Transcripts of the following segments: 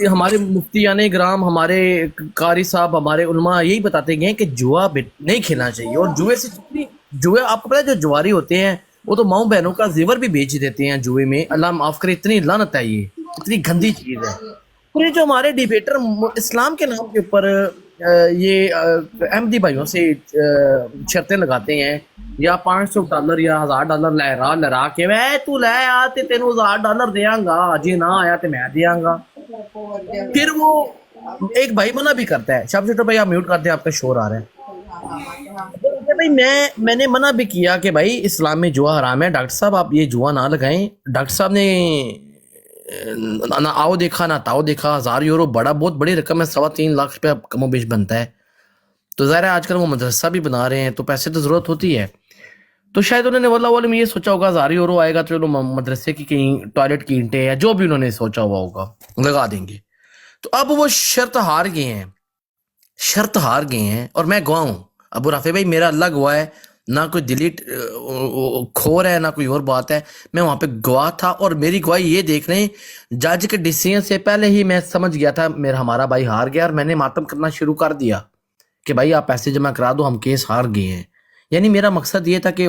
हमारे मुफ्ती यानी ग्राम, हमारे कारी साहब, हमारे उलमा यही बताते गए कि जुआ नहीं खेलना चाहिए। और जुए से जितनी जुए, आपको पता है जो जुआरी होते हैं वो तो माँ बहनों का जेवर भी बेच देते हैं जुए में। अल्लाह माफ करे, इतनी लानत है ये, इतनी गंदी चीज है। और ये जो हमारे डिबेटर इस्लाम के नाम के ऊपर ये अहमदी भाइयों से शर्तें लगाते हैं, या $500 या $1000 लहरा लहरा के वह तू लै आ ते तेन $1000 देंगा, जे ना आया तो मैं देंगा। फिर वो एक भाई मना भी करता है, शाबाश छोटो भाई आप म्यूट कर दें, आपका शोर आ रहा है। तो भाई मैंने मना भी किया कि भाई इस्लाम में जुआ हराम है, डॉक्टर साहब आप ये जुआ ना लगाएं। डॉक्टर साहब ने ना आओ देखा ना ताओ देखा। €1000 बड़ा बहुत बड़ी रकम है, 3.25 लाख कमो बेश बनता है। तो ज़ाहिर है आजकल वो मदरसा भी बना रहे हैं तो पैसे तो ज़रूरत होती है। तो शायद उन्होंने वल्लाह वाले में ये सोचा होगा €1000 आएगा तो चलो मदरसे की कहीं टॉयलेट की ईंटें या जो भी उन्होंने सोचा हुआ होगा लगा देंगे। तो अब वो शर्त हार गए हैं, शर्त हार गए हैं। और मैं गवाह हूँ अबू राफे भाई, मेरा अल्लाह गवाह है, ना कोई डिलीट खोर है ना कोई और बात है। मैं वहां पे गवाह था और मेरी गवाही ये देख रहे हैं, जज के डिसीजन से पहले ही मैं समझ गया था मेरा हमारा भाई हार गया, और मैंने मातम करना शुरू कर दिया कि भाई आप पैसे जमा करा दो, हम केस हार गए हैं। यानी मेरा मकसद ये था कि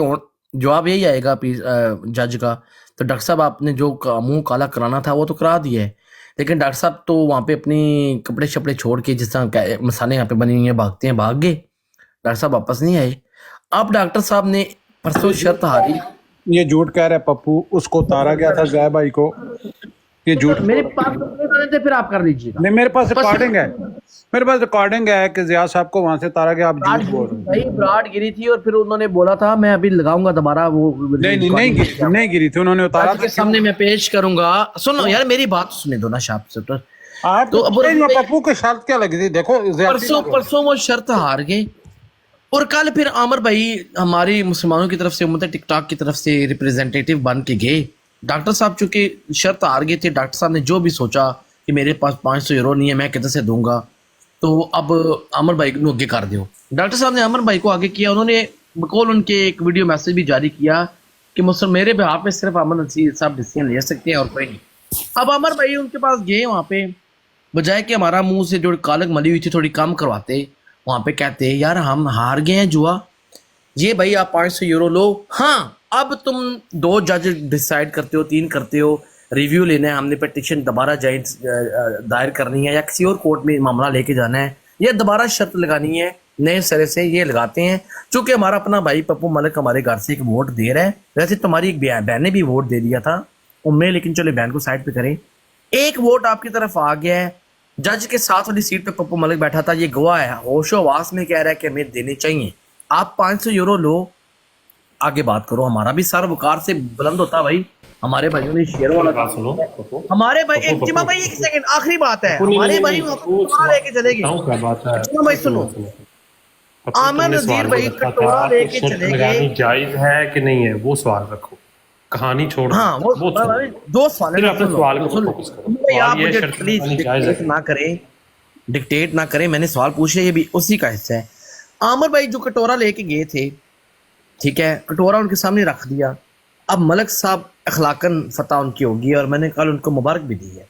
जवाब यही आएगा जज का, तो डॉक्टर साहब आपने जो मुंह काला कराना था वो तो करा दिया है। लेकिन डॉक्टर साहब तो वहाँ पे अपनी कपड़े शपड़े छोड़ के जिस तरह मसाले यहाँ पे बनी हुई हैं भागते हैं, भाग गए। डॉक्टर साहब वापस नहीं आए। अब डॉक्टर साहब ने परसों शर्त हारी। ये झूठ कह रहे पप्पू, उसको उतारा गया था जय भाई को, ये झूठ। मेरे पास थे, फिर आप कर लीजिएगा। नहीं मेरे पास रिकॉर्डिंग है, मेरे पास रिकॉर्डिंग है कि जिया साहब को वहां से तारा गया। आप झूठ बोल रहे हैं भाई, ब्राड गिरी थी और फिर उन्होंने बोला था मैं अभी लगाऊंगा दोबारा वो। नहीं गिरी थी, उन्होंने उतारा के सामने मैं पेश करूंगा। सुनो यार मेरी बात सुनने दो ना शाप। आप तो पप्पू की शर्त क्या लगी थी? देखो परसों वो शर्त हार गए और कल फिर आमिर भाई हमारी मुसलमानों की तरफ से, मतलब टिकटॉक की तरफ से रिप्रेजेंटेटिव बन के गए। डॉक्टर साहब चूंकि शर्त हार गए थे, डॉक्टर साहब ने जो भी सोचा कि मेरे पास €500 नहीं है, मैं किधर से दूंगा, तो अब आमिर भाई को आगे कर दो। डॉक्टर साहब ने आमिर भाई को आगे किया। उन्होंने बकौल उनके एक वीडियो मैसेज भी जारी किया कि मुझसे मेरे बिहाफ में सिर्फ आमिर नसीर साहब डिसीजन ले सकते हैं और कोई नहीं। अब आमिर भाई उनके पास गए, वहाँ पे बजाय कि हमारा मुंह से जो कालक मली हुई थी थोड़ी कम करवाते, वहाँ पे कहते यार हम हार गए हैं जुआ, ये भाई आप €500 लो। हाँ अब तुम 2 जज डिसाइड करते हो, 3 करते हो, रिव्यू लेना है, हमने पिटीशन दोबारा दायर करनी है या किसी और कोर्ट में मामला लेके जाना है या दोबारा शर्त लगानी है नए सिरे से, ये लगाते हैं। चूंकि हमारा अपना भाई पप्पू मलिक हमारे घर से एक वोट दे रहा है, वैसे तुम्हारी एक बहन ने भी वोट दे दिया था उनमें, लेकिन चलो बहन को साइड पे करें। एक वोट आपकी तरफ आ गया है, जज के साथ वाली सीट पे पप्पू मलिक बैठा था, ये गवाह है, होशो आवास में कह रहा है कि हमें देने चाहिए। आप €500 लो, आगे बात करो। हमारा भी सर वकार से बुलंद होता भाई, हमारे भाइयों ने शेयर वाला बात सुनो। हमारे भाई एक जिमा भाई, एक सेकंड, आखिरी बात है, हमारे भाई लेके चलेगी जिमा भाई, सुनो। आमिर नजीर भाई कटोरा लेके चलेंगे, जायज है कि नहीं है वो सवाल रखो, कहानी छोड़ो। हाँ वो 2 सवाल है, आप मुझे प्लीज ना करें, डिक्टेट ना करें, मैंने सवाल पूछे, ये भी उसी का हिस्सा है। आमिर भाई जो कटोरा लेके गए थे, ठीक है, कटोरा उनके सामने रख दिया। अब मलिक साहब अखलाकन फतह उनकी होगी और मैंने कल उनको मुबारक भी दी है।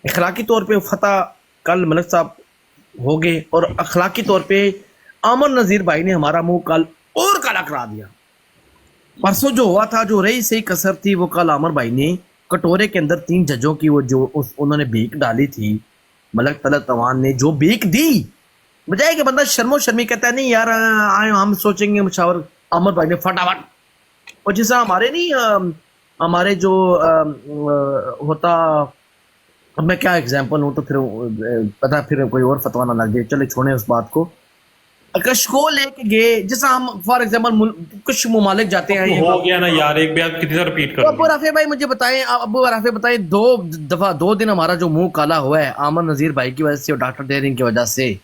अखलाकी तौर पे फतह कल मलिक साहब हो गए और अखलाकी तौर पे आमिर नजीर भाई ने हमारा मुंह कल और काला करा दिया। परसों जो हुआ था, जो रही सही कसर थी, वो कल आमिर भाई ने कटोरे के अंदर 3 जजों की वो जो उन्होंने भीख डाली थी, मलिक तलत तवान ने जो भीख दी, बजाय कि बंदा शर्मो शर्मी कहता है नहीं यार हम सोचेंगे मुशावर, आमिर भाई ने फटाफट, और जैसा हमारे नहीं हमारे जो होता, अब मैं क्या एग्जांपल हूँ तो फिर पता फिर कोई और फतवा ना लग जाए, चले छोड़े उस बात को। कशको लेके गए, जैसा हम फॉर एग्जांपल कुछ ममालिक जाते हैं, हो गया ना यार, एक बार कितनी बार रिपीट करो। अबू राफे भाई मुझे बताएं, अबू राफे बताएं, 2 दिन हमारा जो मुंह काला हुआ है आमिर नजीर भाई की वजह से और डॉक्टर डेरिंग की वजह से,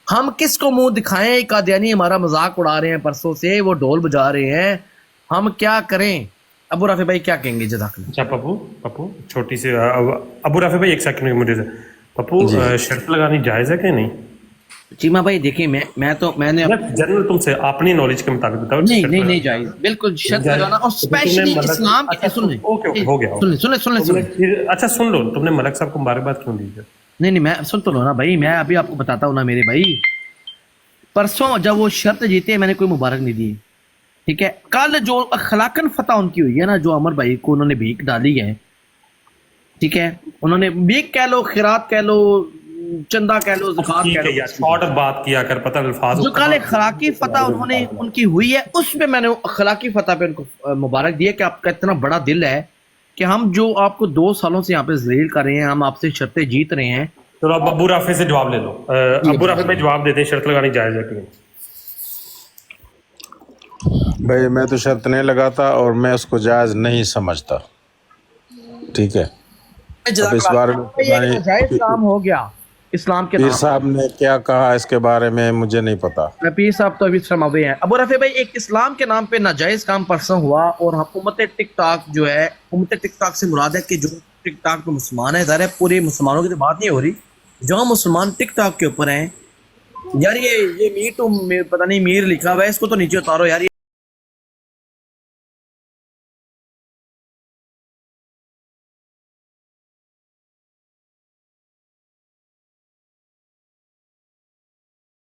हम किसको मुंह दिखाएं? कादियानी हमारा मजाक उड़ा रहे हैं, परसों से वो ढोल बजा रहे हैं, हम क्या करें? अबू राफे भाई क्या कहेंगे? जज़ाकल्लाह। अच्छा पप्पू छोटी सी, अबू राफे भाई एक सेकंड मुझे पप्पू शर्त लगानी जायज है कि नहीं? चीमा भाई देखिए, मैंने जनरल तुमसे अपनी नॉलेज के मुताबिक बताओ। नहीं जायज, बिल्कुल शर्त लगाना, और स्पेशली इस्लाम के। सुन ले, ओके हो गया, सुन ले। अच्छा सुन लो, तुमने मलिक साहब को मुबारकबाद क्यों दी? नहीं नहीं, मैं सुन तो लो ना भाई, मैं अभी आपको बताता हूँ ना मेरे भाई। परसों जब वो शर्त जीते मैंने कोई मुबारक नहीं दी, ठीक है। कल जो अखलाकन फतह उनकी हुई है ना, जो अमर भाई को उन्होंने भीख डाली है, ठीक है, उन्होंने भीख कह लो, खिरात कह लो, चंदा कह लो, ज़कात ठीक कह है यार, लो, शॉर्ट बात किया कर, पता अल्फाज जो कल अखलाकी फतह उन्होंने उनकी हुई है, उस पे मैंने अखलाकी फतह पे उनको मुबारक दिया कि आपका इतना बड़ा दिल है कि हम जो आपको 2 सालों से यहाँ पे जलील कर रहे हैं, हम आपसे शर्तें जीत रहे हैं। चलो अब अबू राफे से जवाब ले लो। अबू राफे भाई जवाब देते हैं, शर्त लगानी जायज है कि नहीं? भाई मैं तो शर्त नहीं लगाता और मैं उसको जायज़ नहीं समझता, ठीक है। अब इस बारे में पता नहीं जायज काम हो गया इस्लाम के पीर नाम। साहब ने क्या कहा इसके बारे में मुझे नहीं पता। पीर साहब तो अभी शर्मावे हैं। अबू रफी भाई, एक इस्लाम के नाम पे नाजायज काम परसों हुआ और हुकूमत टिकटॉक जो है, हुकूमत टिकटॉक से मुराद है कि जो टिकटॉक पे मुसलमान है, ज़ाहिर है पूरे मुसलमानों की तो बात नहीं हो रही, जो मुसलमान टिकटॉक के ऊपर हैं यार, ये मी टू पता नहीं मीर लिखा हुआ है, इसको तो नीचे उतारो यार।